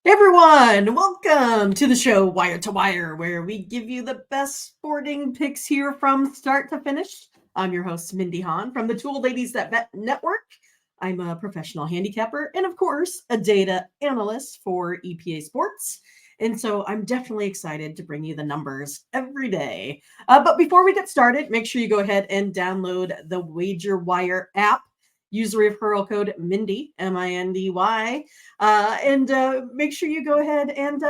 Hey everyone, welcome to the show Wire to Wire, where we give you the best sporting picks here from start to finish. I'm your host, Mindy Hahn from the Tool Ladies That Bet Network. I'm a professional handicapper and, of course, a data analyst for EPA Sports. And so I'm definitely excited to bring you the numbers every day. But before we get started, make sure you go ahead and download the Wager Wire app. Use the referral code Mindy, Mindy, and make sure you go ahead and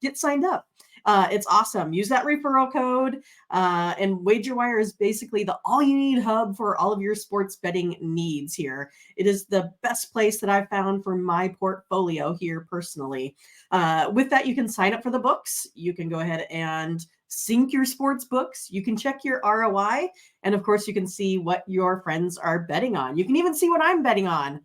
get signed up. It's awesome. Use that referral code. And WagerWire is basically the all you need hub for all of your sports betting needs here. It is the best place that I've found for my portfolio here personally. With that, you can sign up for the books. You can go ahead and sync your sports books. You can check your ROI. And of course, you can see what your friends are betting on. You can even see what I'm betting on.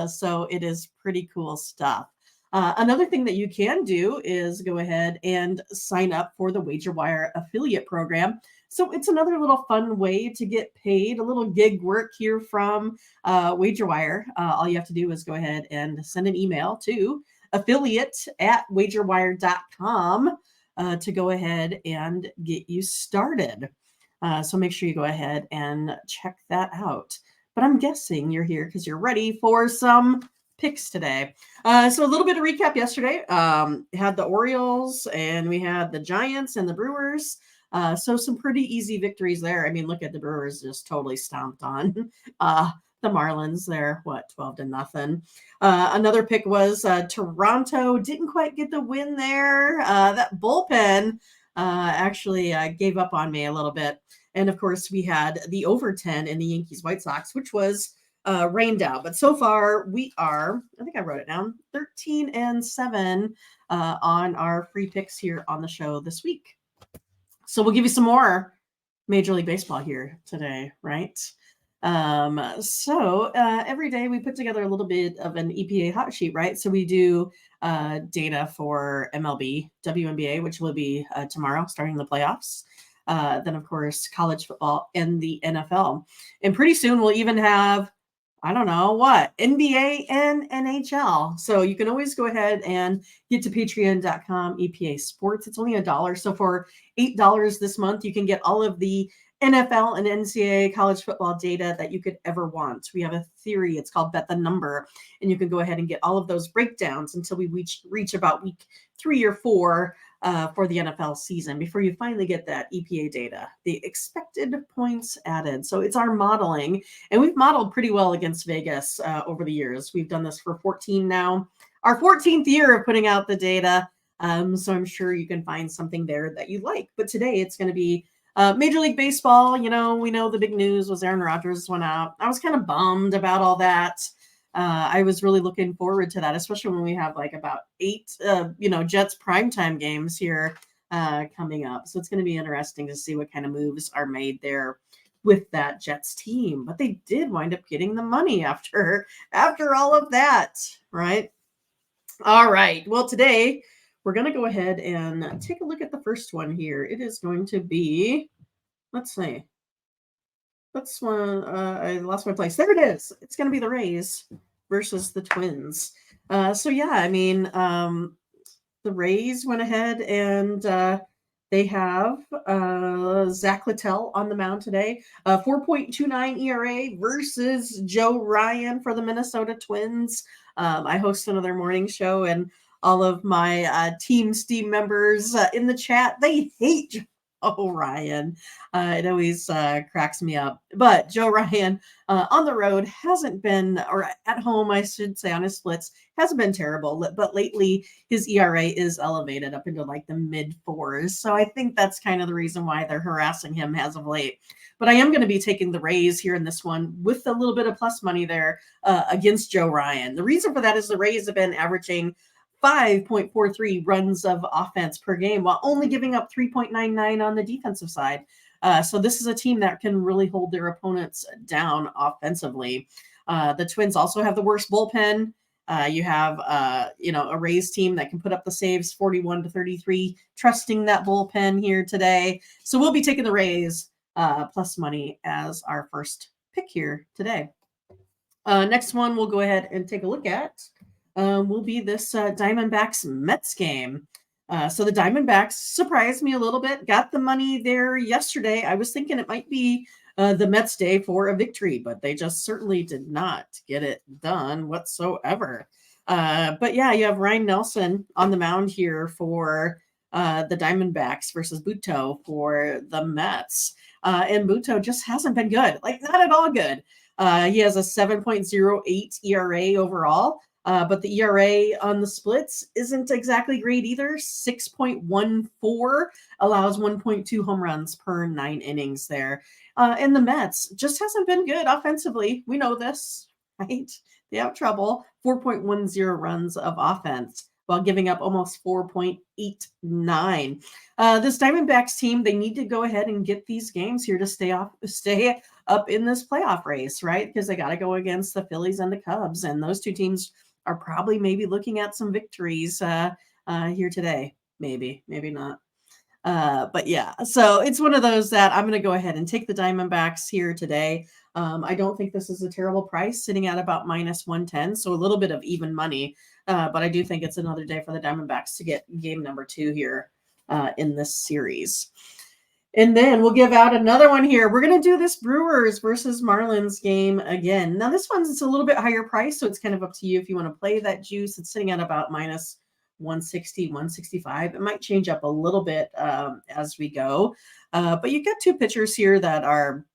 So it is pretty cool stuff. Another thing that you can do is go ahead and sign up for the WagerWire affiliate program. So it's another little fun way to get paid, a little gig work here from WagerWire. All you have to do is go ahead and send an email to affiliate@wagerwire.com to go ahead and get you started. So make sure you go ahead and check that out. But I'm guessing you're here because you're ready for some picks today. So a little bit of recap yesterday. Had the Orioles and we had the Giants and the Brewers. So some pretty easy victories there. I mean, look at the Brewers just totally stomped on the Marlins there. 12-0. Another pick was Toronto. Didn't quite get the win there. That bullpen actually gave up on me a little bit. And of course, we had the over 10 in the Yankees White Sox, which was rained out. But so far, we are, I think I wrote it down, 13-7 on our free picks here on the show this week. So we'll give you some more Major League Baseball here today, right? So every day we put together a little bit of an EPA hot sheet, right? So we do data for MLB, WNBA, which will be tomorrow, starting the playoffs. Then, of course, college football and the NFL. And pretty soon we'll even have, I don't know what, NBA and NHL. So you can always go ahead and get to patreon.com EPA Sports. It's only $1. So for $8 this month, you can get all of the NFL and NCAA college football data that you could ever want. We have a theory. It's called Bet the Number. And you can go ahead and get all of those breakdowns until we reach about week 3 or 4 for the NFL season before you finally get that EPA data, the expected points added. So it's our modeling. And we've modeled pretty well against Vegas over the years. We've done this for 14 now, our 14th year of putting out the data. So I'm sure you can find something there that you like. But today it's going to be Major League Baseball. You know, we know the big news was Aaron Rodgers went out. I was kind of bummed about all that. I was really looking forward to that, especially when we have like about 8, Jets primetime games here coming up. So it's going to be interesting to see what kind of moves are made there with that Jets team. But they did wind up getting the money after all of that, right? All right. Well, today we're going to go ahead and take a look at the first one here. It is going to be, let's see. That's one. I lost my place. There it is. It's going to be the Rays versus the Twins. So yeah, I mean, the Rays went ahead and they have Zach Littell on the mound today. 4.29 ERA versus Joe Ryan for the Minnesota Twins. I host another morning show, and all of my team members in the chat, they hate Joe Ryan. It always cracks me up. But Joe Ryan on the road hasn't been, or at home, I should say, on his splits, hasn't been terrible. But lately, his ERA is elevated up into like the mid 4s. So I think that's kind of the reason why they're harassing him as of late. But I am going to be taking the Rays here in this one with a little bit of plus money there against Joe Ryan. The reason for that is the Rays have been averaging 5.43 runs of offense per game while only giving up 3.99 on the defensive side. So this is a team that can really hold their opponents down offensively. The Twins also have the worst bullpen. You have, a Rays team that can put up the saves 41-33, trusting that bullpen here today. So we'll be taking the Rays plus money as our first pick here today. Next one we'll go ahead and take a look at. will be this Diamondbacks Mets game. So the Diamondbacks surprised me a little bit. Got the money there yesterday. I was thinking it might be the Mets day for a victory, but they just certainly did not get it done whatsoever. But yeah, you have Ryan Nelson on the mound here for the Diamondbacks versus Buto for the Mets. And Buto just hasn't been good, like not at all good. He has a 7.08 ERA overall. But the ERA on the splits isn't exactly great either. 6.14 allows 1.2 home runs per 9 innings there. And the Mets just hasn't been good offensively. We know this, right? They have trouble. 4.10 runs of offense while giving up almost 4.89. This Diamondbacks team, they need to go ahead and get these games here to stay up in this playoff race, right? Because they got to go against the Phillies and the Cubs, and those two teams are probably maybe looking at some victories here today. Maybe not. But yeah, so it's one of those that I'm going to go ahead and take the Diamondbacks here today. I don't think this is a terrible price, sitting at about minus 110, so a little bit of even money. But I do think it's another day for the Diamondbacks to get game number 2 here in this series. And then we'll give out another one here. We're going to do this Brewers versus Marlins game again. Now, this one's a little bit higher price, so it's kind of up to you if you want to play that juice. It's sitting at about minus 160, 165. It might change up a little bit as we go. But you've got two pitchers here that are,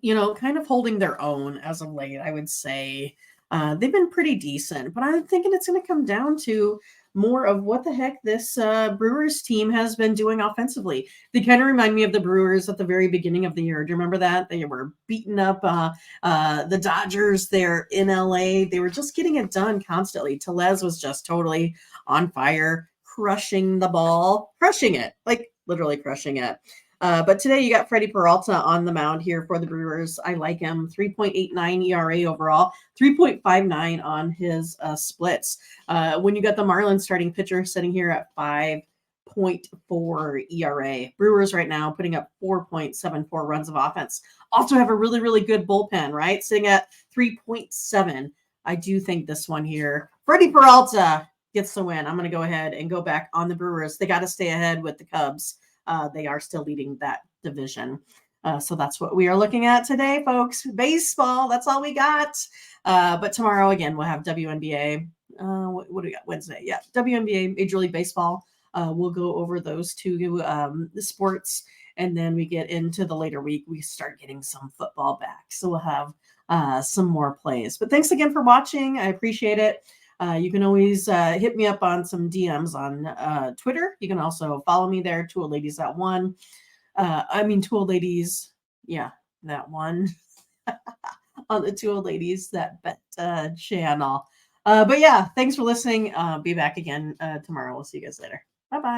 kind of holding their own as of late, I would say. They've been pretty decent, but I'm thinking it's going to come down to more of what the heck this Brewers team has been doing offensively. They kind of remind me of the Brewers at the very beginning of the year. Do you remember that? They were beating up the Dodgers there in LA. They were just getting it done constantly. Tellez was just totally on fire, crushing the ball, crushing it, like literally crushing it. But today you got Freddie Peralta on the mound here for the Brewers. I like him. 3.89 ERA overall, 3.59 on his splits. When you got the Marlins starting pitcher sitting here at 5.4 ERA. Brewers right now putting up 4.74 runs of offense. Also have a really, really good bullpen, right? Sitting at 3.7. I do think this one here, Freddie Peralta gets the win. I'm going to go ahead and go back on the Brewers. They got to stay ahead with the Cubs. They are still leading that division. So that's what we are looking at today, folks. Baseball, that's all we got. But tomorrow, again, we'll have WNBA. What do we got? Wednesday. Yeah, WNBA, Major League Baseball. We'll go over those two sports. And then we get into the later week. We start getting some football back. So we'll have some more plays. But thanks again for watching. I appreciate it. You can always hit me up on some DMs on Twitter. You can also follow me there, Two Old Ladies That One. Two Old Ladies, yeah, that one on the Two Old Ladies That Bet channel. But yeah, thanks for listening. Be back again tomorrow. We'll see you guys later. Bye-bye.